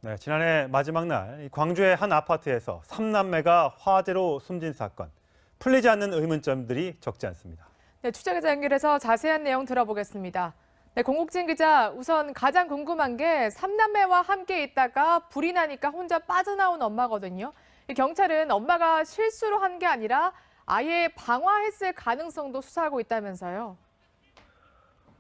네, 지난해 마지막 날 광주의 한 아파트에서 3남매가 화재로 숨진 사건. 풀리지 않는 의문점들이 적지 않습니다. 네, 취재기자 연결해서 자세한 내용 들어보겠습니다. 네, 공국진 기자, 우선 가장 궁금한 게 3남매와 함께 있다가 불이 나니까 혼자 빠져나온 엄마거든요. 경찰은 엄마가 실수로 한 게 아니라 아예 방화했을 가능성도 수사하고 있다면서요.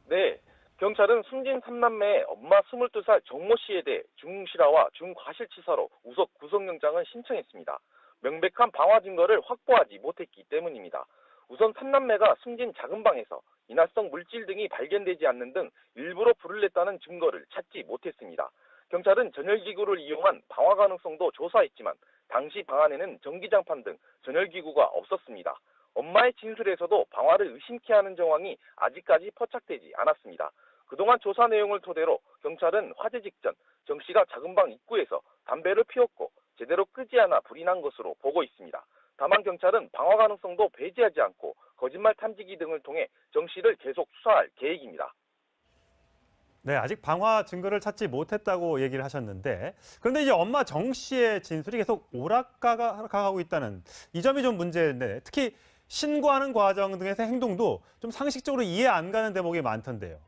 네, 경찰은 숨진 3남매의 엄마 22살 정모 씨에 대해 중실화와 중과실치사로 우석 구속영장을 신청했습니다. 명백한 방화 증거를 확보하지 못했기 때문입니다. 우선 3남매가 숨진 작은 방에서 인화성 물질 등이 발견되지 않는 등 일부러 불을 냈다는 증거를 찾지 못했습니다. 경찰은 전열기구를 이용한 방화 가능성도 조사했지만 당시 방 안에는 전기장판 등 전열기구가 없었습니다. 엄마의 진술에서도 방화를 의심케 하는 정황이 아직까지 포착되지 않았습니다. 그동안 조사 내용을 토대로 경찰은 화재 직전 정 씨가 작은 방 입구에서 담배를 피웠고 제대로 끄지 않아 불이 난 것으로 보고 있습니다. 다만 경찰은 방화 가능성도 배제하지 않고 거짓말 탐지기 등을 통해 정 씨를 계속 수사할 계획입니다. 네, 아직 방화 증거를 찾지 못했다고 얘기를 하셨는데, 그런데 이제 엄마 정 씨의 진술이 계속 오락가고 있다는 이 점이 좀 문제인데, 특히 신고하는 과정 등에서 행동도 좀 상식적으로 이해 안 가는 대목이 많던데요.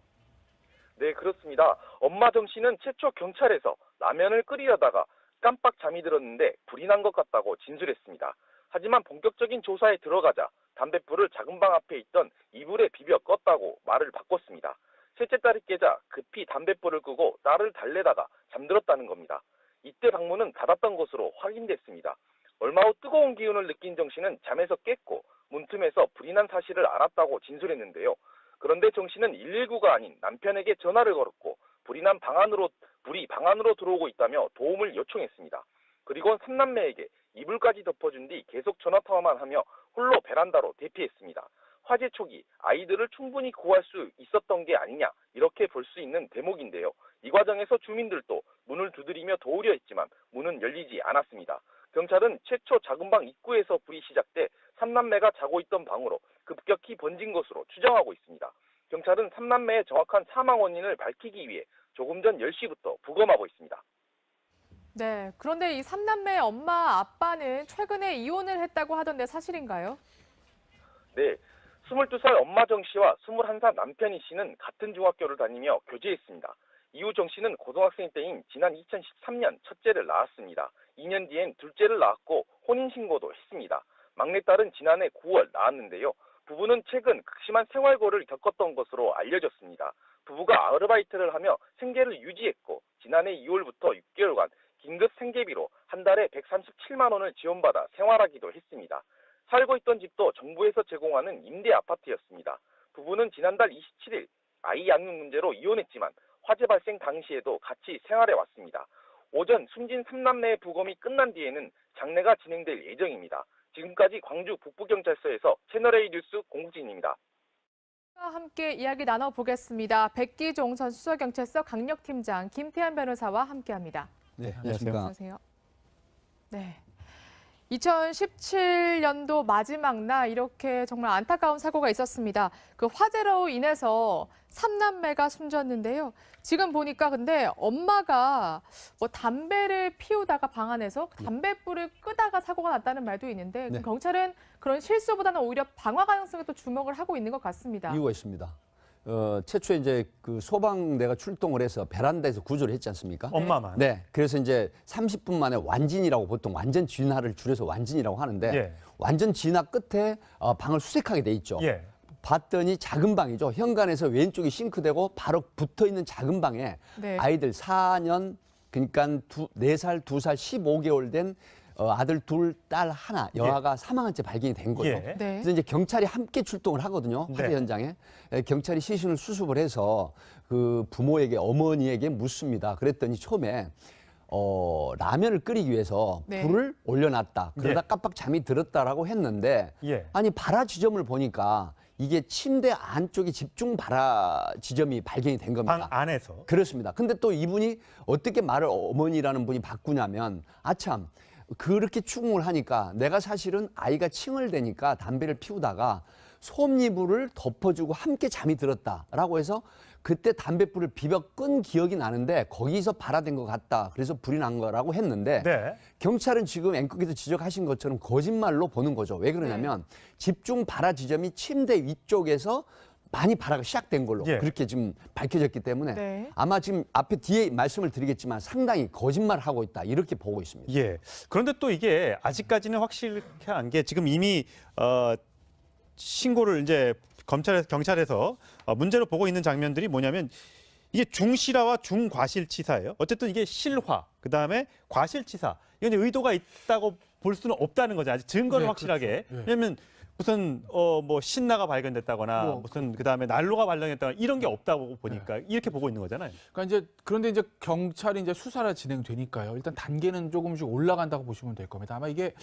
네, 그렇습니다. 엄마 정 씨는 최초 경찰에서 라면을 끓이려다가 깜빡 잠이 들었는데 불이 난 것 같다고 진술했습니다. 하지만 본격적인 조사에 들어가자 담뱃불을 작은 방 앞에 있던 이불에 비벼 껐다고 말을 바꿨습니다. 셋째 딸이 깨자 급히 담뱃불을 끄고 딸을 달래다가 잠들었다는 겁니다. 이때 방문은 닫았던 것으로 확인됐습니다. 얼마 후 뜨거운 기운을 느낀 정 씨는 잠에서 깼고 문틈에서 불이 난 사실을 알았다고 진술했는데요. 그런데 정 씨는 119가 아닌 남편에게 전화를 걸었고 불이 방 안으로 들어오고 있다며 도움을 요청했습니다. 그리고 3남매에게 이불까지 덮어준 뒤 계속 전화통화만 하며 홀로 베란다로 대피했습니다. 화재 초기 아이들을 충분히 구할 수 있었던 게 아니냐 이렇게 볼 수 있는 대목인데요. 이 과정에서 주민들도 문을 두드리며 도우려 했지만 문은 열리지 않았습니다. 경찰은 최초 작은 방 입구에서 불이 시작돼 3남매가 자고 있던 방으로 급격히 번진 것으로 추정하고 있습니다. 경찰은 3남매의 정확한 사망 원인을 밝히기 위해 조금 전 10시부터 부검하고 있습니다. 네, 그런데 이 3남매의 엄마, 아빠는 최근에 이혼을 했다고 하던데 사실인가요? 네, 22살 엄마 정 씨와 21살 남편 이 씨는 같은 중학교를 다니며 교제했습니다. 이후 정 씨는 고등학생 때인 지난 2013년 첫째를 낳았습니다. 2년 뒤엔 둘째를 낳았고 혼인신고도 했습니다. 막내딸은 지난해 9월 낳았는데요. 부부는 최근 극심한 생활고를 겪었던 것으로 알려졌습니다. 부부가 아르바이트를 하며 생계를 유지했고 지난해 2월부터 6개월간 긴급 생계비로 한 달에 137만 원을 지원받아 생활하기도 했습니다. 살고 있던 집도 정부에서 제공하는 임대 아파트였습니다. 부부는 지난달 27일 아이 양육 문제로 이혼했지만 화재 발생 당시에도 같이 생활해 왔습니다. 오전 숨진 3남매의 부검이 끝난 뒤에는 장례가 진행될 예정입니다. 지금까지 광주 북부경찰서에서 채널A 뉴스 공국진입니다. 함께 이야기 나눠보겠습니다. 백기종 전 수서경찰서 강력팀장 김태현 변호사와 함께합니다. 네, 안녕하십니까. 안녕하세요. 네. 2017년도 마지막 날 이렇게 정말 안타까운 사고가 있었습니다. 그 화재로 인해서 3남매가 숨졌는데요. 지금 보니까 근데 엄마가 뭐 담배를 피우다가 방 안에서 담뱃불을 끄다가 사고가 났다는 말도 있는데 네. 경찰은 그런 실수보다는 오히려 방화 가능성에 또 주목을 하고 있는 것 같습니다. 이유가 있습니다. 최초에 이제 그 소방대가 출동을 해서 베란다에서 구조를 했지 않습니까? 엄마만. 네. 그래서 이제 30분 만에 완진이라고 보통 완전 진화를 줄여서 완진이라고 하는데 예. 완전 진화 끝에 방을 수색하게 돼 있죠. 예. 봤더니 작은 방이죠. 현관에서 왼쪽이 싱크대고 바로 붙어 있는 작은 방에 네. 아이들 4년 그러니까 4살, 2살, 15개월 된 아들 둘, 딸 하나, 여아가 사망한 채 발견이 된 거죠. 예. 네. 그래서 이제 경찰이 함께 출동을 하거든요. 화재 네. 현장에. 경찰이 시신을 수습을 해서 그 부모에게, 어머니에게 묻습니다. 그랬더니 처음에 라면을 끓이기 위해서 네. 불을 올려놨다. 그러다 예. 깜빡 잠이 들었다라고 했는데 예. 아니 발화 지점을 보니까 이게 침대 안쪽에 집중 발화 지점이 발견이 된 겁니다. 방 안에서. 그렇습니다. 근데 또 이분이 어떻게 말을 어머니라는 분이 바꾸냐면 아참 그렇게 추궁을 하니까 내가 사실은 아이가 칭얼대니까 담배를 피우다가 솜이불을 덮어주고 함께 잠이 들었다라고 해서 그때 담뱃불을 비벼 끈 기억이 나는데 거기서 발화된 것 같다. 그래서 불이 난 거라고 했는데 네. 경찰은 지금 앵커께서 지적하신 것처럼 거짓말로 보는 거죠. 왜 그러냐면 집중 발화 지점이 침대 위쪽에서 많이 발화가 시작된 걸로 예. 그렇게 지금 밝혀졌기 때문에 네. 아마 지금 앞에 뒤에 말씀을 드리겠지만 상당히 거짓말하고 있다 이렇게 보고 있습니다. 예. 그런데 또 이게 아직까지는 확실한 게 지금 이미 신고를 이제 경찰에서 문제로 보고 있는 장면들이 뭐냐면 이게 중실화와 중과실치사예요. 어쨌든 이게 실화, 그다음에 과실치사. 이건 이제 의도가 있다고 볼 수는 없다는 거죠. 아직 증거는 네, 확실하게. 그렇죠. 예. 왜냐하면 무슨 뭐 신나가 발견됐다거나 뭐, 무슨 그다음에 난로가 발견됐다거나 이런 게 없다고 보니까 이렇게 보고 있는 거잖아요. 그러니까 이제 그런데 이제 경찰이 이제 수사가 진행되니까요. 일단 단계는 조금씩 올라간다고 보시면 될 겁니다. 아마 이게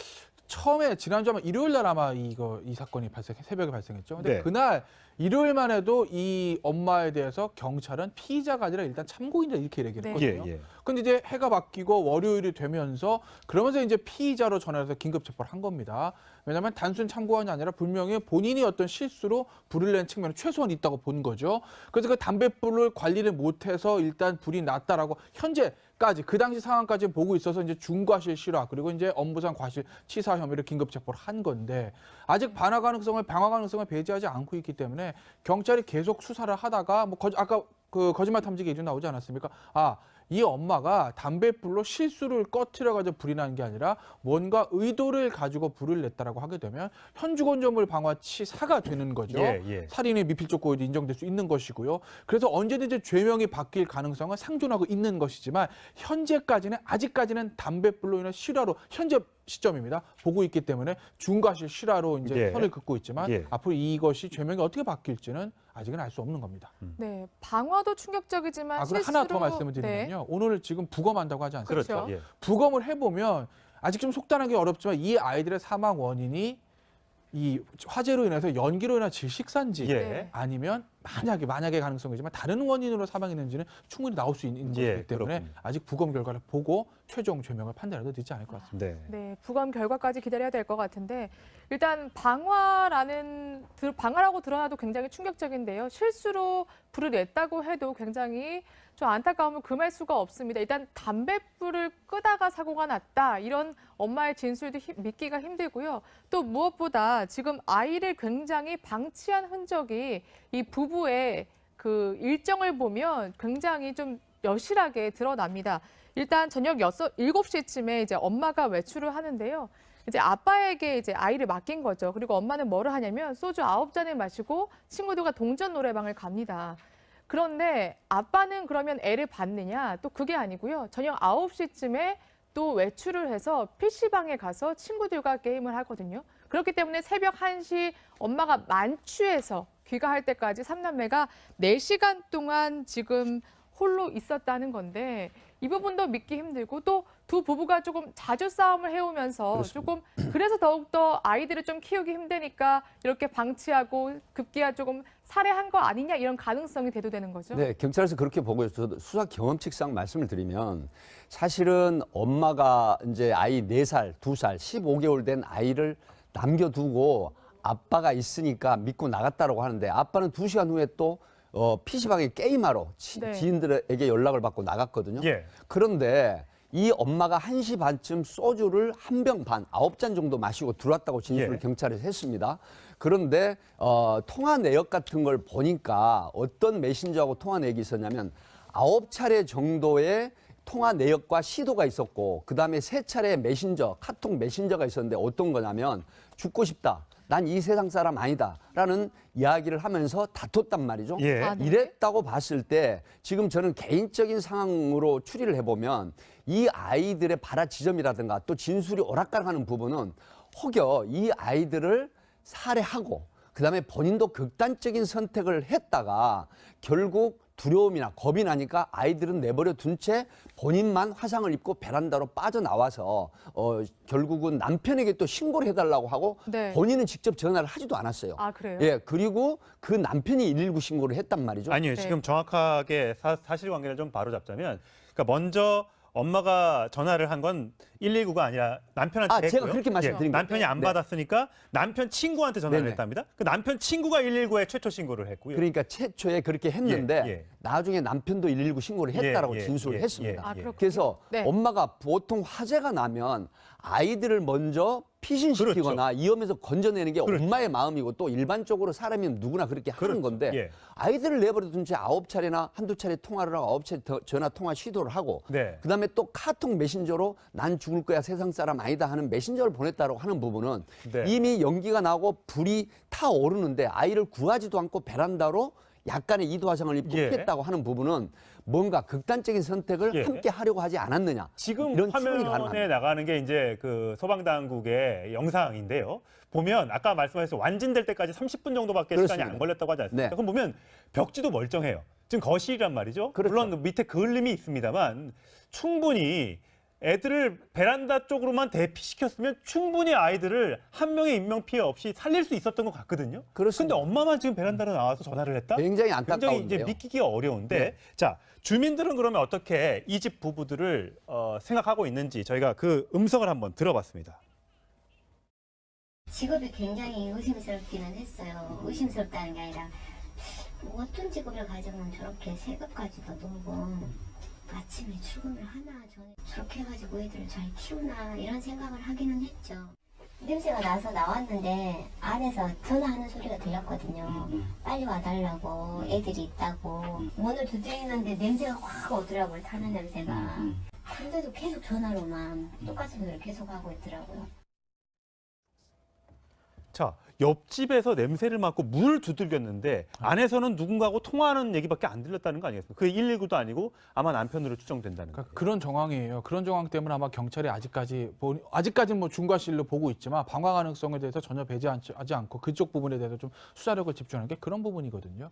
처음에 지난주 아마 일요일 날 아마 이 사건이 새벽에 발생했죠. 근데 네. 그날 일요일만 해도 이 엄마에 대해서 경찰은 피의자가 아니라 일단 참고인다 이렇게 얘기를 네. 했거든요. 예, 예. 근데 이제 해가 바뀌고 월요일이 되면서 그러면서 이제 피의자로 전화해서 긴급 체포를 한 겁니다. 왜냐하면 단순 참고인이 아니라 분명히 본인이 어떤 실수로 불을 낸 측면이 최소한 있다고 본 거죠. 그래서 그 담뱃불을 관리를 못해서 일단 불이 났다라고 현재까지 그 당시 상황까지 보고 있어서 이제 중과실 실화 그리고 이제 업무상 과실 치사 혐의를 긴급 체포를 한 건데 아직 방화 가능성을 배제하지 않고 있기 때문에 경찰이 계속 수사를 하다가 뭐 아까 그 거짓말 탐지기 얘기 나오지 않았습니까? 이 엄마가 담뱃불로 실수를 꺼트려가지고 불이 난 게 아니라 뭔가 의도를 가지고 불을 냈다라고 하게 되면 현주건조물 방화치사가 되는 거죠. 예, 예. 살인의 미필적 고의도 인정될 수 있는 것이고요. 그래서 언제든지 죄명이 바뀔 가능성은 상존하고 있는 것이지만 아직까지는 담뱃불로 인한 실화로 현재 시점입니다. 보고 있기 때문에 중과실 실화로 이제 예. 선을 긋고 있지만 예. 앞으로 이것이 죄명이 어떻게 바뀔지는 아직은 알 수 없는 겁니다. 네, 방화도 충격적이지만 그리고 실수로 하나 더 말씀을 드리면요. 오늘 지금 부검한다고 하지 않습니까? 그렇죠. 그렇죠. 예. 부검을 해보면 아직 좀 속단하기 어렵지만 이 아이들의 사망 원인이 이 화재로 인해서 연기로 인한 질식사인지 예. 네. 아니면 만약의 가능성이지만 다른 원인으로 사망했는지는 충분히 나올 수 있는 예, 것이기 때문에 그렇군요. 아직 부검 결과를 보고 최종 죄명을 판단해도 늦지 않을 것 같습니다. 네. 네, 부검 결과까지 기다려야 될 것 같은데 일단 방화라고 드러나도 굉장히 충격적인데요. 실수로 불을 냈다고 해도 굉장히 좀 안타까움을 금할 수가 없습니다. 일단 담뱃불을 끄다가 사고가 났다. 이런 엄마의 진술도 믿기가 힘들고요. 또 무엇보다 지금 아이를 굉장히 방치한 흔적이 이 부부의 그 일정을 보면 굉장히 좀 여실하게 드러납니다. 일단 저녁 7시쯤에 이제 엄마가 외출을 하는데요. 이제 아빠에게 이제 아이를 맡긴 거죠. 그리고 엄마는 뭐를 하냐면 소주 9잔을 마시고 친구들과 동전 노래방을 갑니다. 그런데 아빠는 그러면 애를 봤느냐? 또 그게 아니고요. 저녁 9시쯤에 또 외출을 해서 PC방에 가서 친구들과 게임을 하거든요. 그렇기 때문에 새벽 1시 엄마가 만취해서 귀가할 때까지 3남매가 4시간 동안 지금 홀로 있었다는 건데 이 부분도 믿기 힘들고 또 두 부부가 조금 자주 싸움을 해오면서 그렇습니다. 그래서 더욱더 아이들을 좀 키우기 힘드니까 이렇게 방치하고 급기야 조금 살해한 거 아니냐 이런 가능성이 대두되는 거죠. 네, 경찰에서 그렇게 보고 있어서 수사 경험칙상 말씀을 드리면 사실은 엄마가 이제 아이 4살, 2살, 15개월 된 아이를 남겨두고 아빠가 있으니까 믿고 나갔다라고 하는데 아빠는 2시간 후에 또 PC방에 게임하러 네. 지인들에게 연락을 받고 나갔거든요. 예. 그런데 이 엄마가 1시 반쯤 소주를 한 병 반, 9잔 정도 마시고 들어왔다고 진술을 예. 경찰에서 했습니다. 그런데 통화 내역 같은 걸 보니까 어떤 메신저하고 통화 내역이 있었냐면 9차례 정도의 통화 내역과 시도가 있었고 그다음에 3차례 카톡 메신저가 있었는데 어떤 거냐면 죽고 싶다. 난 이 세상 사람 아니다. 라는 이야기를 하면서 다퉜단 말이죠. 예. 아, 네. 이랬다고 봤을 때 지금 저는 개인적인 상황으로 추리를 해보면 이 아이들의 발화 지점이라든가 또 진술이 오락가락하는 부분은 혹여 이 아이들을 살해하고 그다음에 본인도 극단적인 선택을 했다가 결국 두려움이나 겁이 나니까 아이들은 내버려 둔 채 본인만 화상을 입고 베란다로 빠져나와서 결국은 남편에게 또 신고를 해달라고 하고 네. 본인은 직접 전화를 하지도 않았어요. 아, 그래요? 예, 그리고 그 남편이 119 신고를 했단 말이죠. 아니요, 네. 지금 정확하게 사실관계를 좀 바로잡자면, 그러니까 먼저 엄마가 전화를 한 건 119가 아니라 남편한테 했고요. 제가 그렇게 말씀드린 거예요. 남편이 안 네. 받았으니까 남편 친구한테 전화를 네네. 했답니다. 그 남편 친구가 119에 최초 신고를 했고요. 그러니까 최초에 그렇게 했는데 예. 나중에 남편도 119 신고를 했다라고 예, 예, 진술을 예, 했습니다. 예. 아, 그렇군요. 그래서 네. 엄마가 보통 화재가 나면 아이들을 먼저 피신시키거나 위험에서 건져내는 게 그렇죠. 엄마의 마음이고 또 일반적으로 사람이면 누구나 그렇게 하는 그렇죠. 건데 예. 아이들을 내버려둔 채 9차례나 한두 차례 통화를 하고 9차례 전화 통화 시도를 하고 네. 그다음에 또 카톡 메신저로 난 죽을 거야 세상 사람 아니다 하는 메신저를 보냈다고 하는 부분은 네. 이미 연기가 나고 불이 타오르는데 아이를 구하지도 않고 베란다로 약간의 이도 화상을 입고 예. 피했다고 하는 부분은 뭔가 극단적인 선택을 예. 함께 하려고 하지 않았느냐. 지금 이런 추론이 화면에 가능합니다. 나가는 게 이제 그 소방당국의 영상인데요. 보면 아까 말씀하셨죠. 완진될 때까지 30분 정도밖에 시간이 그렇습니다. 안 걸렸다고 하지 않습니까? 네. 그럼 보면 벽지도 멀쩡해요. 지금 거실이란 말이죠. 그렇죠. 물론 밑에 그을림이 있습니다만 충분히 애들을 베란다 쪽으로만 대피시켰으면 충분히 아이들을 한 명의 인명 피해 없이 살릴 수 있었던 것 같거든요. 그렇습니다. 근데 엄마만 지금 베란다로 나와서 전화를 했다? 굉장히 굉장히 안타까운데요. 이제 믿기기가 어려운데 네. 자 주민들은 그러면 어떻게 이 집 부부들을 생각하고 있는지 저희가 그 음성을 한번 들어봤습니다. 직업이 굉장히 의심스럽기는 했어요. 의심스럽다는 게 아니라 어떤 직업을 가지면 저렇게 새벽까지도 놀고 아침에 출근을 하나 저렇게 해가지고 애들을 잘 키우나 이런 생각을 하기는 했죠. 냄새가 나서 나왔는데 안에서 전화하는 소리가 들렸거든요. 빨리 와달라고 애들이 있다고 문을 두드리는데 냄새가 확 오더라고요. 타는 냄새가. 근데도 계속 전화로만 똑같은 소리를 계속 하고 있더라고요. 자 옆집에서 냄새를 맡고 문을 두들겼는데 안에서는 누군가하고 통화하는 얘기밖에 안 들렸다는 거 아니겠습니까? 그게 119도 아니고 아마 남편으로 추정된다는 거예요. 그러니까 그런 정황이에요. 그런 정황 때문에 아마 경찰이 아직까지는 뭐 중과실로 보고 있지만 방화 가능성에 대해서 전혀 배제하지 않고 그쪽 부분에 대해서 좀 수사력을 집중하는 게 그런 부분이거든요.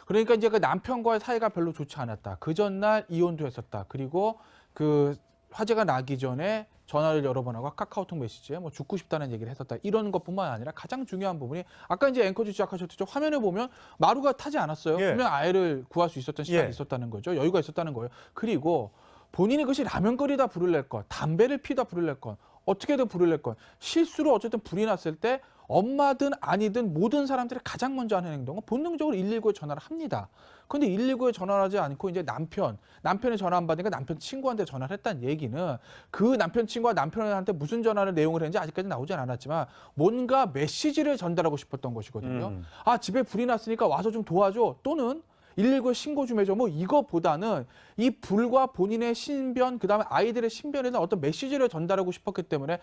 그러니까 이제 그 남편과의 사이가 별로 좋지 않았다. 그 전날 이혼도 했었다. 그리고 그 화재가 나기 전에 전화를 여러 번 하고 카카오톡 메시지에 뭐 죽고 싶다는 얘기를 했었다. 이런 것뿐만 아니라 가장 중요한 부분이 아까 이제 앵커즈 시작하셨죠. 화면에 보면 마루가 타지 않았어요. 예. 분명 아이를 구할 수 있었던 시간이 예. 있었다는 거죠. 여유가 있었다는 거예요. 그리고 본인이 그것이 라면 끓이다 불을 낼 건, 담배를 피다 불을 낼 건, 어떻게든 불을 낼 건, 실수로 어쨌든 불이 났을 때 엄마든 아니든 모든 사람들이 가장 먼저 하는 행동은 본능적으로 119에 전화를 합니다. 근데 119에 전화를 하지 않고 이제 남편이 전화 안 받으니까 남편 친구한테 전화를 했다는 얘기는 그 남편 친구가 남편한테 무슨 전화를 내용을 했는지 아직까지 나오진 않았지만 뭔가 메시지를 전달하고 싶었던 것이거든요. 아, 집에 불이 났으니까 와서 좀 도와줘. 또는 119에 신고 좀 해줘. 뭐 이거보다는 이 불과 본인의 신변, 그다음에 아이들의 신변에 대한 어떤 메시지를 전달하고 싶었기 때문에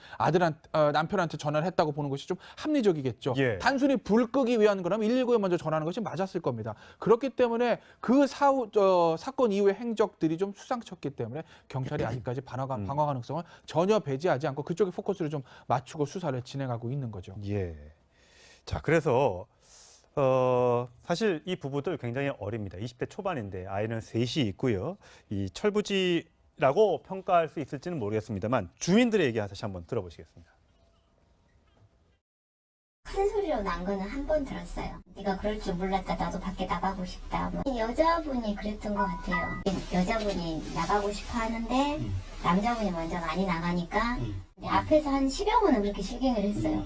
남편한테 전화를 했다고 보는 것이 좀 합리적이겠죠. 예. 단순히 불 끄기 위한 거라면 119에 먼저 전화하는 것이 맞았을 겁니다. 그렇기 때문에 그 사건 이후의 행적들이 좀 수상쳤기 때문에 경찰이 아직까지 방화 가능성을 전혀 배제하지 않고 그쪽에 포커스를 좀 맞추고 수사를 진행하고 있는 거죠. 예. 자 그래서 사실 이 부부들 굉장히 어립니다. 20대 초반인데 아이는 셋이 있고요. 이 철부지라고 평가할 수 있을지는 모르겠습니다만 주민들의 얘기 다시 한번 들어보시겠습니다. 큰 소리로 난 거는 한 번 들었어요. 네가 그럴 줄 몰랐다. 나도 밖에 나가고 싶다. 뭐. 여자분이 그랬던 것 같아요. 여자분이 나가고 싶어 하는데 남자분이 먼저 많이 나가니까 앞에서 한 10여 분은 그렇게 실갱을 했어요.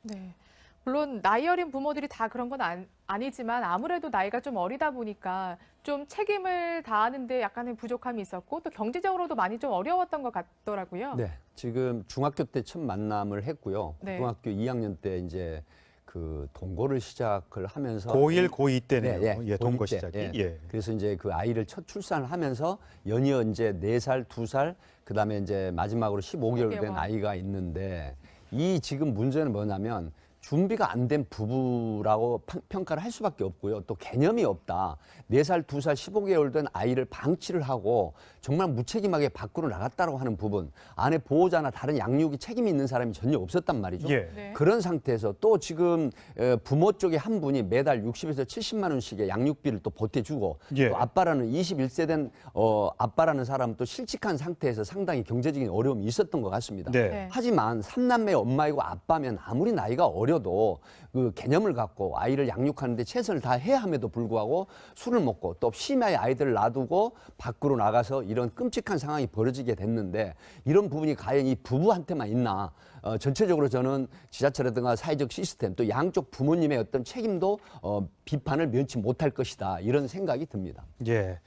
네. 물론 나이 어린 부모들이 다 그런 건 아니지만 아무래도 나이가 좀 어리다 보니까 좀 책임을 다하는데 약간의 부족함이 있었고 또 경제적으로도 많이 좀 어려웠던 것 같더라고요. 네, 지금 중학교 때 첫 만남을 했고요. 네. 고등학교 2학년 때 이제 그 동거를 시작을 하면서 고1, 고2 때네요. 네, 예, 동거 고2 때. 시작이. 예. 예. 그래서 이제 그 아이를 첫 출산을 하면서 연이어 이제 4살, 2살, 그다음에 이제 마지막으로 15개월 된 15개월. 아이가 있는데 이 지금 문제는 뭐냐면 준비가 안 된 부부라고 평가를 할 수밖에 없고요. 또 개념이 없다. 4살, 2살, 15개월 된 아이를 방치를 하고 정말 무책임하게 밖으로 나갔다고 하는 부분. 안에 보호자나 다른 양육이 책임이 있는 사람이 전혀 없었단 말이죠. 예. 네. 그런 상태에서 또 지금 부모 쪽에 한 분이 매달 60에서 70만 원씩의 양육비를 또 보태주고 예. 또 아빠라는 21세 된 아빠라는 사람은 또 실직한 상태에서 상당히 경제적인 어려움이 있었던 것 같습니다. 네. 네. 하지만 3남매 엄마이고 아빠면 아무리 나이가 어려 어려도 그 개념을 갖고 아이를 양육하는데 최선을 다해야 함에도 불구하고 술을 먹고 또 심야에 아이들을 놔두고 밖으로 나가서 이런 끔찍한 상황이 벌어지게 됐는데 이런 부분이 과연 이 부부한테만 있나? 전체적으로 저는 지자체라든가 사회적 시스템 또 양쪽 부모님의 어떤 책임도 비판을 면치 못할 것이다 이런 생각이 듭니다. 예,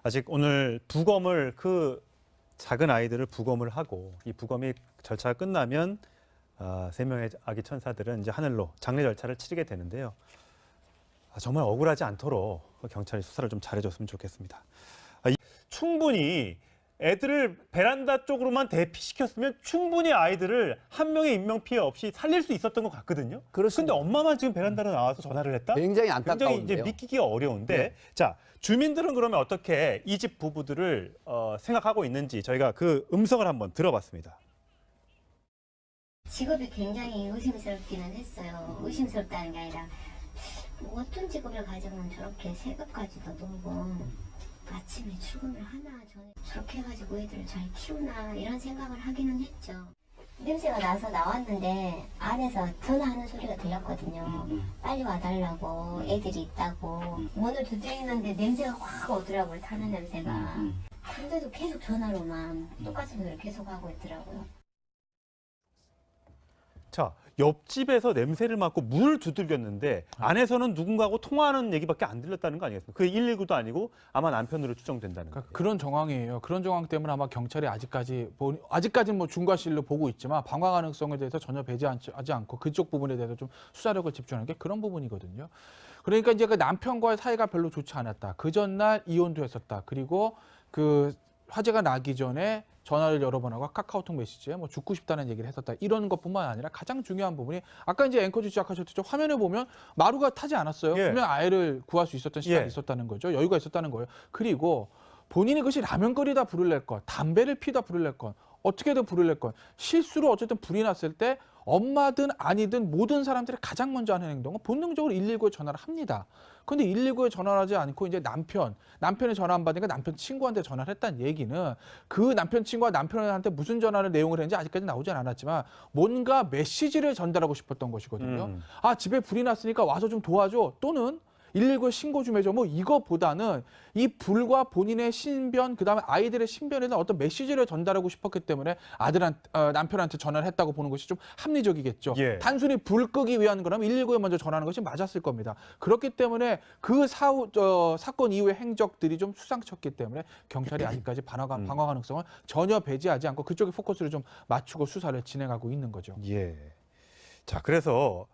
아직 오늘 부검을 작은 아이들을 부검을 하고 이 부검이 절차가 끝나면 3명의 아기 천사들은 이제 하늘로 장례 절차를 치르게 되는데요. 정말 억울하지 않도록 경찰이 수사를 좀 잘해줬으면 좋겠습니다. 충분히 애들을 베란다 쪽으로만 대피시켰으면 충분히 아이들을 한 명의 인명 피해 없이 살릴 수 있었던 것 같거든요. 그렇습니다. 근데 엄마만 지금 베란다로 나와서 전화를 했다? 굉장히 굉장히 안타까운데요. 이제 믿기기가 어려운데 네. 자, 주민들은 그러면 어떻게 이 집 부부들을 생각하고 있는지 저희가 그 음성을 한번 들어봤습니다. 직업이 굉장히 의심스럽기는 했어요. 의심스럽다는 게 아니라 어떤 직업을 가지면 저렇게 새벽까지도 놀고 아침에 출근을 하나, 저는 저렇게 해가지고 애들을 잘 키우나 이런 생각을 하기는 했죠. 냄새가 나서 나왔는데 안에서 전화하는 소리가 들렸거든요. 빨리 와달라고, 애들이 있다고. 문을 두드리는데 냄새가 확 오더라고요, 타는 냄새가. 근데도 계속 전화로만 똑같은 소리를 계속 하고 있더라고요. 자, 옆집에서 냄새를 맡고 문을 두들겼는데 안에서는 누군가하고 통화하는 얘기밖에 안 들렸다는 거 아니겠습니까? 그게 119도 아니고 아마 남편으로 추정된다는 거예요. 그러니까 그런 정황이에요. 그런 정황 때문에 아마 경찰이 아직까지는 뭐 중과실로 보고 있지만 방화 가능성에 대해서 전혀 배제하지 않고 그쪽 부분에 대해서 좀 수사력을 집중하는 게 그런 부분이거든요. 그러니까 이제 그 남편과의 사이가 별로 좋지 않았다. 그 전날 이혼도 했었다. 그리고 그 화재가 나기 전에 전화를 여러 번 하고 카카오톡 메시지에 뭐 죽고 싶다는 얘기를 했었다. 이런 것뿐만 아니라 가장 중요한 부분이 아까 이제 앵커즈 시작하셨죠. 화면에 보면 마루가 타지 않았어요. 예. 분명 아이를 구할 수 있었던 시간이 예. 있었다는 거죠. 여유가 있었다는 거예요. 그리고 본인이 그것이 라면 끓이다 불을 낼 것, 담배를 피다 불을 낼 것, 어떻게든 불을 낼 것, 실수로 어쨌든 불이 났을 때 엄마든 아니든 모든 사람들이 가장 먼저 하는 행동은 본능적으로 119에 전화를 합니다. 근데 119에 전화를 하지 않고 이제 남편이 전화 안 받으니까 남편 친구한테 전화를 했다는 얘기는 그 남편 친구가 남편한테 무슨 전화를 내용을 했는지 아직까지 나오진 않았지만 뭔가 메시지를 전달하고 싶었던 것이거든요. 아, 집에 불이 났으니까 와서 좀 도와줘. 또는 119에 신고 좀 해줘. 뭐 이거보다는 이 불과 본인의 신변, 그다음에 아이들의 신변에 대한 어떤 메시지를 전달하고 싶었기 때문에 남편한테 전화를 했다고 보는 것이 좀 합리적이겠죠. 예. 단순히 불 끄기 위한 거라면 119에 먼저 전화하는 것이 맞았을 겁니다. 그렇기 때문에 그 사건 이후의 행적들이 좀 수상쳤기 때문에 경찰이 아직까지 방화 가능성을 전혀 배제하지 않고 그쪽에 포커스를 좀 맞추고 수사를 진행하고 있는 거죠. 예. 자, 그래서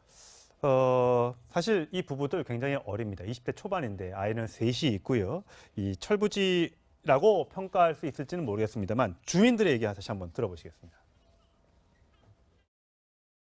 사실 이 부부들 굉장히 어립니다. 20대 초반인데 아이는 셋이 있고요. 이 철부지라고 평가할 수 있을지는 모르겠습니다만 주민들의 얘기 다시 한번 들어보시겠습니다.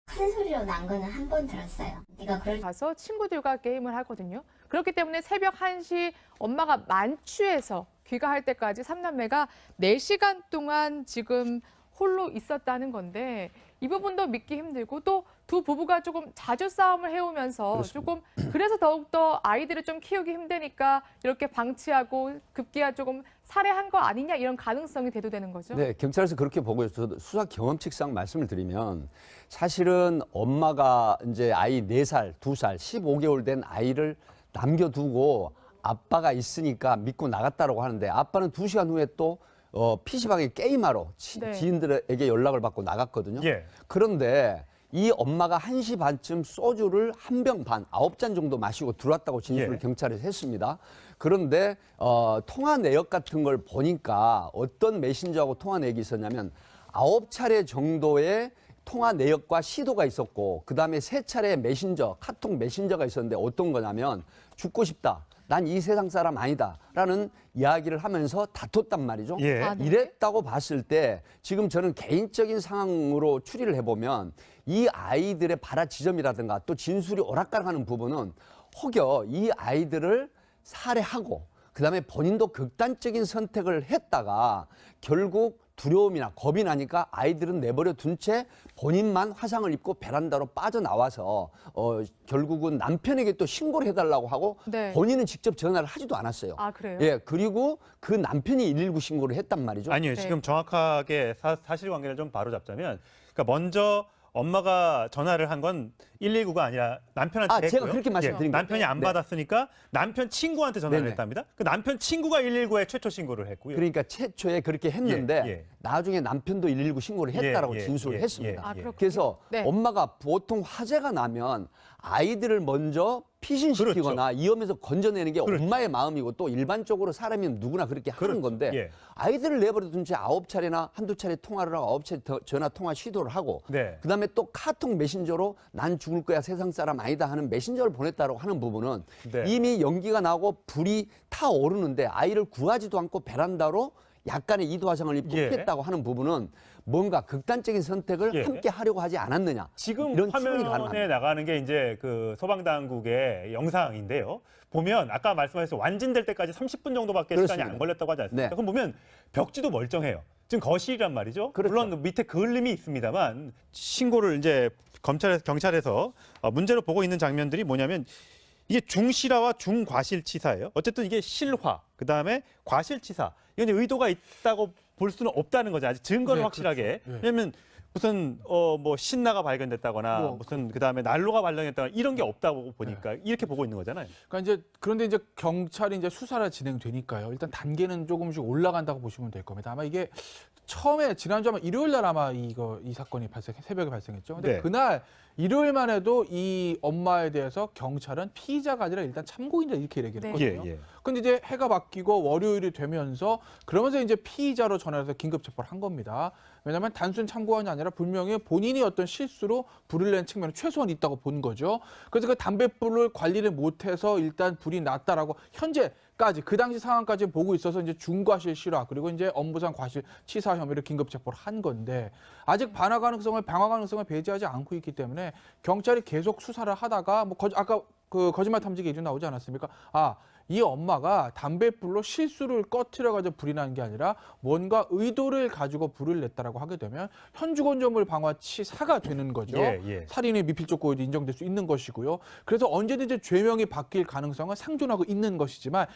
큰 소리로 난 거는 한 번 들었어요. 네가 그럴 가서 친구들과 게임을 하거든요. 그렇기 때문에 새벽 1시 엄마가 만취해서 귀가할 때까지 3남매가 4시간 동안 지금 홀로 있었다는 건데 이 부분도 믿기 힘들고 또 두 부부가 조금 자주 싸움을 해오면서 그렇습니다. 조금 그래서 더욱더 아이들을 좀 키우기 힘드니까 이렇게 방치하고 급기야 조금 살해한 거 아니냐 이런 가능성이 대두되는 거죠. 네, 경찰에서 그렇게 보고 있어서 수사 경험칙상 말씀을 드리면 사실은 엄마가 이제 아이 4살, 2살, 15개월 된 아이를 남겨두고 아빠가 있으니까 믿고 나갔다고 하는데 아빠는 2시간 후에 또 PC방에 게임하러 네. 지인들에게 연락을 받고 나갔거든요. 예. 그런데 이 엄마가 1시 반쯤 소주를 한 병 반, 9잔 정도 마시고 들어왔다고 진술을 예. 경찰에 했습니다. 그런데 통화 내역 같은 걸 보니까 어떤 메신저하고 통화 내역이 있었냐면 9차례 정도의 통화 내역과 시도가 있었고 그다음에 3차례 메신저, 카톡 메신저가 있었는데 어떤 거냐면 죽고 싶다. 난 이 세상 사람 아니다. 라는 이야기를 하면서 다퉜단 말이죠. 예. 아, 네. 이랬다고 봤을 때 지금 저는 개인적인 상황으로 추리를 해보면 이 아이들의 발화 지점이라든가 또 진술이 오락가락하는 부분은 혹여 이 아이들을 살해하고 그다음에 본인도 극단적인 선택을 했다가 결국 두려움이나 겁이 나니까 아이들은 내버려 둔 채 본인만 화상을 입고 베란다로 빠져나와서 결국은 남편에게 또 신고를 해달라고 하고 네. 본인은 직접 전화를 하지도 않았어요. 아, 그래요? 예, 그리고 그 남편이 119 신고를 했단 말이죠. 아니요, 네. 지금 정확하게 사실관계를 좀 바로잡자면, 그러니까 먼저 엄마가 전화를 한 건 119가 아니라 남편한테 했고요. 제가 그렇게 말씀드린 거예요. 남편이 안 네. 받았으니까 남편 친구한테 전화를 네네. 했답니다. 그 남편 친구가 119에 최초 신고를 했고요. 그러니까 최초에 그렇게 했는데 예. 나중에 남편도 119 신고를 했다라고 예, 예, 진술을 예, 했습니다. 예, 아, 그렇군요. 그래서 네. 엄마가 보통 화재가 나면 아이들을 먼저 피신시키거나 위험에서 건져내는 게 그렇죠. 엄마의 마음이고 또 일반적으로 사람이면 누구나 그렇게 하는 건데 예. 아이들을 내버려둔 채 9차례나 한두 차례 통화를 하고 9차례 전화 통화 시도를 하고 네. 그다음에 또 카톡 메신저로 난 죽을 거야 세상 사람 아니다 하는 메신저를 보냈다고 하는 부분은 네. 이미 연기가 나고 불이 타오르는데 아이를 구하지도 않고 베란다로 약간의 이도화상을 입고 예. 피했다고 하는 부분은 뭔가 극단적인 선택을 예. 함께 하려고 하지 않았느냐. 지금 이런 추론이 화면에 가능합니다. 나가는 게 이제 그 소방당국의 영상인데요. 보면 아까 말씀하셨죠. 완진될 때까지 30분 정도밖에 시간이 그렇습니다. 안 걸렸다고 하지 않습니까? 네. 그럼 보면 벽지도 멀쩡해요. 지금 거실이란 말이죠. 그렇죠. 물론 밑에 그을림이 있습니다만 신고를 이제 경찰에서 문제로 보고 있는 장면들이 뭐냐면 이게 중실화와 중과실치사예요. 어쨌든 이게 실화, 그다음에 과실치사. 이건 이제 의도가 있다고 볼 수는 없다는 거죠. 아직 증거를 네, 확실하게. 그렇죠. 네. 왜냐면 무슨 뭐 신나가 발견됐다거나 뭐, 무슨 그다음에 난로가 발견됐다거나 이런 게 없다고 보니까 이렇게 보고 있는 거잖아요. 그러니까 이제 그런데 이제 경찰이 이제 수사가 진행되니까요. 일단 단계는 조금씩 올라간다고 보시면 될 겁니다. 아마 이게 처음에 지난주 아마 일요일 날 아마 이 사건이 새벽에 발생했죠. 근데 네. 그날 일요일만 해도 이 엄마에 대해서 경찰은 피의자가 아니라 일단 참고인이다 이렇게 얘기를 네. 했거든요. 예. 근데 이제 해가 바뀌고 월요일이 되면서 그러면서 이제 피의자로 전화해서 긴급 체포를 한 겁니다. 왜냐하면 단순 참고원이 아니라 분명히 본인이 어떤 실수로 불을 낸 측면이 최소한 있다고 본 거죠. 그래서 그 담뱃불을 관리를 못해서 일단 불이 났다라고 현재까지 그 당시 상황까지 보고 있어서 이제 중과실 실화 그리고 이제 업무상 과실 치사 혐의로 긴급 체포를 한 건데 아직 방화 가능성을 배제하지 않고 있기 때문에 경찰이 계속 수사를 하다가 뭐 아까 그 거짓말 탐지 얘기 나오지 않았습니까? 이 엄마가 담뱃불로 실수를 꺼트려가지고 불이 난 게 아니라 뭔가 의도를 가지고 불을 냈다라고 하게 되면 현주건조물 방화치사가 되는 거죠. 예. 살인의 미필적 고의도 인정될 수 있는 것이고요. 그래서 언제든지 죄명이 바뀔 가능성은 상존하고 있는 것이지만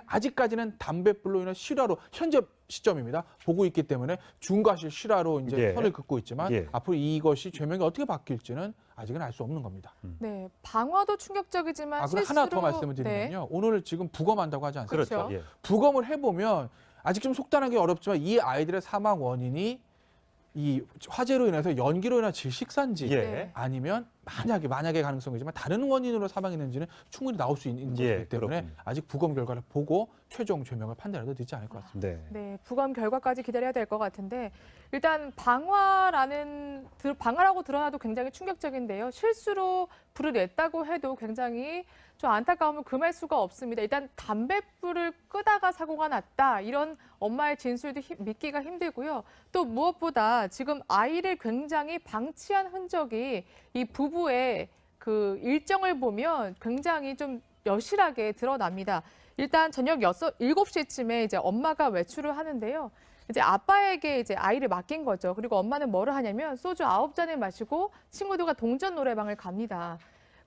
아직까지는 담뱃불로 인한 실화로 현재 시점입니다. 보고 있기 때문에 중과실 실화로 이제 예. 선을 긋고 있지만 예. 앞으로 이것이 죄명이 어떻게 바뀔지는 아직은 알 수 없는 겁니다. 네, 방화도 충격적이지만 그럼 실수로 하나 더 말씀을 드리면요. 오늘 지금 부검한다고 하지 않습니까? 그렇죠. 예. 부검을 해보면 아직 좀 속단하기 어렵지만 이 아이들의 사망 원인이 이 화재로 인해서 연기로 인한 질식사인지 예. 아니면 만약에 가능성이지만 다른 원인으로 사망했는지는 충분히 나올 수 있는 예, 것이기 때문에 그렇군요. 아직 부검 결과를 보고 최종 죄명을 판단해도 늦지 않을 것 같습니다. 네. 네, 부검 결과까지 기다려야 될 것 같은데 일단 방화라고 드러나도 굉장히 충격적인데요. 실수로 불을 냈다고 해도 굉장히 좀 안타까움을 금할 수가 없습니다. 일단 담뱃불을 끄다가 사고가 났다. 이런 엄마의 진술도 믿기가 힘들고요. 또 무엇보다 지금 아이를 굉장히 방치한 흔적이 이 부부의 그 일정을 보면 굉장히 좀 여실하게 드러납니다. 일단 저녁 7시쯤에 이제 엄마가 외출을 하는데요. 이제 아빠에게 이제 아이를 맡긴 거죠. 그리고 엄마는 뭐를 하냐면 소주 9잔을 마시고 친구들과 동전 노래방을 갑니다.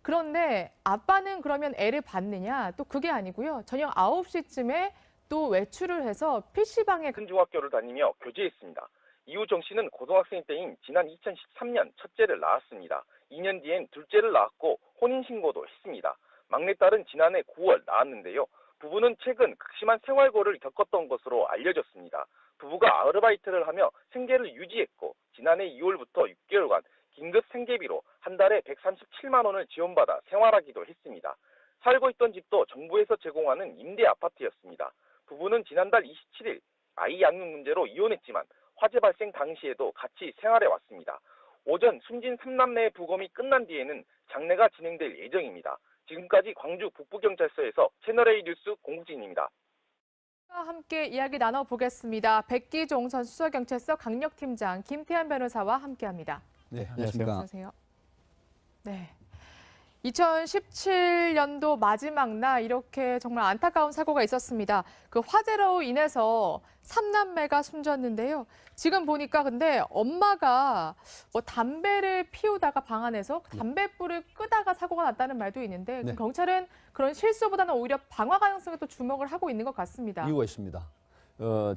그런데 아빠는 그러면 애를 봤느냐? 또 그게 아니고요. 저녁 9시쯤에 또 외출을 해서 PC방에 큰 중학교를 다니며 교제했습니다. 이후 정 씨는 고등학생 때인 지난 2013년 첫째를 낳았습니다. 2년 뒤엔 둘째를 낳았고 혼인신고도 했습니다. 막내딸은 지난해 9월 낳았는데요. 부부는 최근 극심한 생활고를 겪었던 것으로 알려졌습니다. 부부가 아르바이트를 하며 생계를 유지했고 지난해 2월부터 6개월간 긴급 생계비로 한 달에 137만 원을 지원받아 생활하기도 했습니다. 살고 있던 집도 정부에서 제공하는 임대 아파트였습니다. 부부는 지난달 27일 아이 양육 문제로 이혼했지만 화재 발생 당시에도 같이 생활해 왔습니다. 오전 숨진 3남매의 부검이 끝난 뒤에는 장례가 진행될 예정입니다. 지금까지 광주 북부경찰서에서 채널A 뉴스 공국진입니다. 함께 이야기 나눠보겠습니다. 백기종 전 수서경찰서 강력팀장 김태한 변호사와 함께합니다. 네, 안녕하세요. 안녕하세요. 네. 2017년도 마지막 날 이렇게 정말 안타까운 사고가 있었습니다. 그 화재로 인해서 3남매가 숨졌는데요. 지금 보니까 근데 엄마가 뭐 담배를 피우다가 방 안에서 담뱃불을 끄다가 사고가 났다는 말도 있는데 네. 경찰은 그런 실수보다는 오히려 방화 가능성에 또 주목을 하고 있는 것 같습니다. 이유가 있습니다.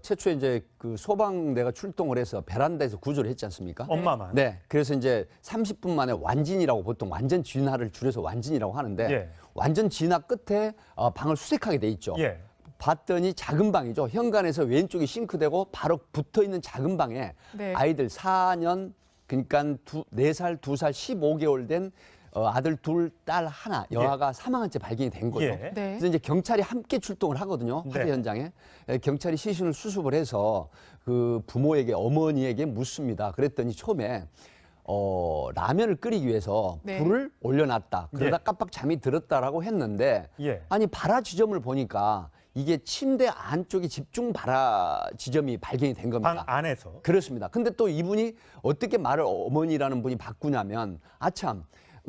최초에 이제 그 소방대가 출동을 해서 베란다에서 구조를 했지 않습니까? 엄마만. 네. 그래서 이제 30분 만에 완진이라고 보통 완전 진화를 줄여서 완진이라고 하는데 예. 완전 진화 끝에 방을 수색하게 돼 있죠. 예. 봤더니 작은 방이죠. 현관에서 왼쪽이 싱크대고 바로 붙어 있는 작은 방에 네. 아이들 4년 그러니까 4살, 2살, 15개월 된 아들 둘, 딸 하나 여아가 사망한 채 발견이 된 거죠. 예. 네. 그래서 이제 경찰이 함께 출동을 하거든요. 화재 네. 현장에. 경찰이 시신을 수습을 해서 그 부모에게 어머니에게 묻습니다. 그랬더니 처음에 라면을 끓이기 위해서 네. 불을 올려놨다. 그러다 예. 깜빡 잠이 들었다라고 했는데 예. 아니 발화 지점을 보니까 이게 침대 안쪽에 집중 발화 지점이 발견이 된 겁니다. 방 안에서. 그렇습니다. 근데 또 이분이 어떻게 말을 어머니라는 분이 바꾸냐면 아참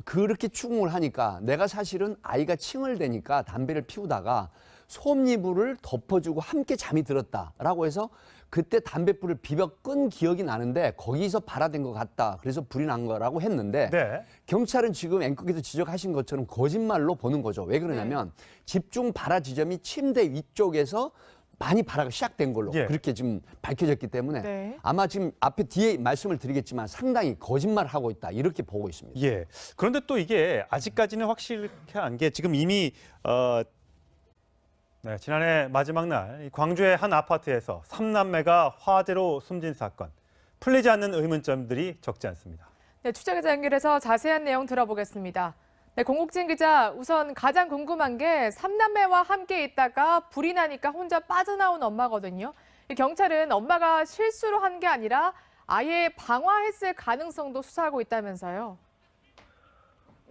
그렇게 추궁을 하니까 내가 사실은 아이가 칭얼대니까 담배를 피우다가 솜이불을 덮어주고 함께 잠이 들었다라고 해서 그때 담뱃불을 비벼 끈 기억이 나는데 거기서 발화된 것 같다. 그래서 불이 난 거라고 했는데 네. 경찰은 지금 앵커께서 지적하신 것처럼 거짓말로 보는 거죠. 왜 그러냐면 집중 발화 지점이 침대 위쪽에서 많이 발화가 시작된 걸로 예. 그렇게 지금 밝혀졌기 때문에 네. 아마 지금 앞에 뒤에 말씀을 드리겠지만 상당히 거짓말을 하고 있다 이렇게 보고 있습니다. 예. 그런데 또 이게 아직까지는 확실한 게 지금 이미 네, 지난해 마지막 날 광주의 한 아파트에서 3남매가 화재로 숨진 사건. 풀리지 않는 의문점들이 적지 않습니다. 네, 취재기자 연결해서 자세한 내용 들어보겠습니다. 네, 공국진 기자, 우선 가장 궁금한 게 3남매와 함께 있다가 불이 나니까 혼자 빠져나온 엄마거든요. 경찰은 엄마가 실수로 한 게 아니라 아예 방화했을 가능성도 수사하고 있다면서요.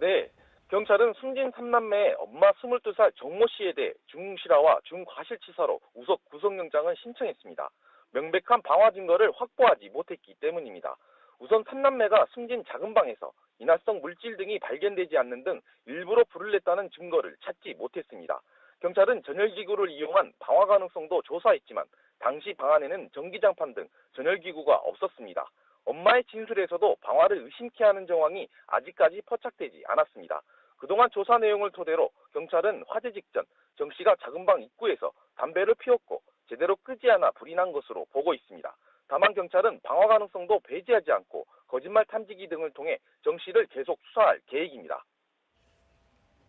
네, 경찰은 숨진 3남매의 엄마 22살 정모 씨에 대해 중실화와 중과실치사로 우석 구속영장을 신청했습니다. 명백한 방화 증거를 확보하지 못했기 때문입니다. 우선 3남매가 숨진 작은 방에서 인화성 물질 등이 발견되지 않는 등 일부러 불을 냈다는 증거를 찾지 못했습니다. 경찰은 전열기구를 이용한 방화 가능성도 조사했지만 당시 방 안에는 전기장판 등 전열기구가 없었습니다. 엄마의 진술에서도 방화를 의심케 하는 정황이 아직까지 포착되지 않았습니다. 그동안 조사 내용을 토대로 경찰은 화재 직전 정 씨가 작은 방 입구에서 담배를 피웠고 제대로 끄지 않아 불이 난 것으로 보고 있습니다. 다만 경찰은 방화 가능성도 배제하지 않고 거짓말 탐지기 등을 통해 정 씨를 계속 수사할 계획입니다.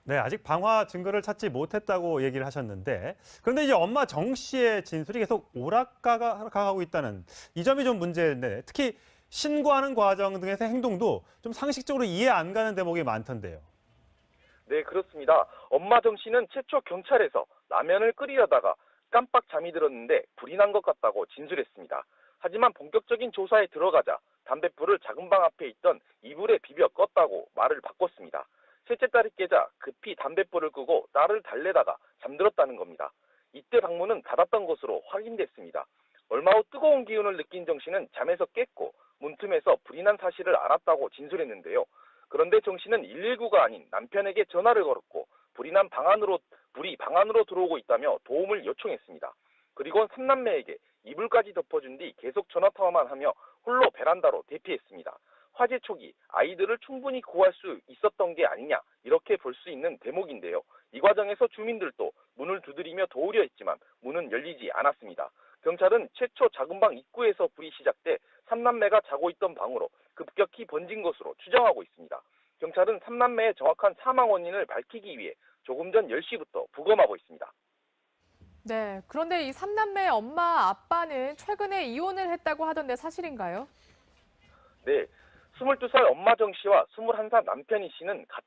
네, 아직 방화 증거를 찾지 못했다고 얘기를 하셨는데 그런데 이제 엄마 정 씨의 진술이 계속 오락가가고 있다는 이 점이 좀 문제인데 특히 신고하는 과정 등에서 행동도 좀 상식적으로 이해 안 가는 대목이 많던데요. 네, 그렇습니다. 엄마 정 씨는 최초 경찰에서 라면을 끓이려다가 깜빡 잠이 들었는데 불이 난 것 같다고 진술했습니다. 하지만 본격적인 조사에 들어가자 담뱃불을 작은 방 앞에 있던 이불에 비벼 껐다고 말을 바꿨습니다. 셋째 딸이 깨자 급히 담뱃불을 끄고 딸을 달래다가 잠들었다는 겁니다. 이때 방문은 닫았던 것으로 확인됐습니다. 얼마 후 뜨거운 기운을 느낀 정 씨는 잠에서 깼고 문틈에서 불이 난 사실을 알았다고 진술했는데요. 그런데 정 씨는 119가 아닌 남편에게 전화를 걸었고 불이 방 안으로 들어오고 있다며 도움을 요청했습니다. 그리고 3남매에게 이불까지 덮어준 뒤 계속 전화통화만 하며 홀로 베란다로 대피했습니다. 화재 초기 아이들을 충분히 구할 수 있었던 게 아니냐 이렇게 볼 수 있는 대목인데요. 이 과정에서 주민들도 문을 두드리며 도우려 했지만 문은 열리지 않았습니다. 경찰은 최초 작은 방 입구에서 불이 시작돼 3남매가 자고 있던 방으로 급격히 번진 것으로 추정하고 있습니다. 경찰은 3남매의 정확한 사망 원인을 밝히기 위해 조금 전 10시부터 부검하고 있습니다. 네, 그런데 이 3남매 엄마, 아빠는 최근에 이혼을 했다고 하던데 사실인가요? 네, 22살 엄마 정 씨와 21살 남편 이 씨는 같은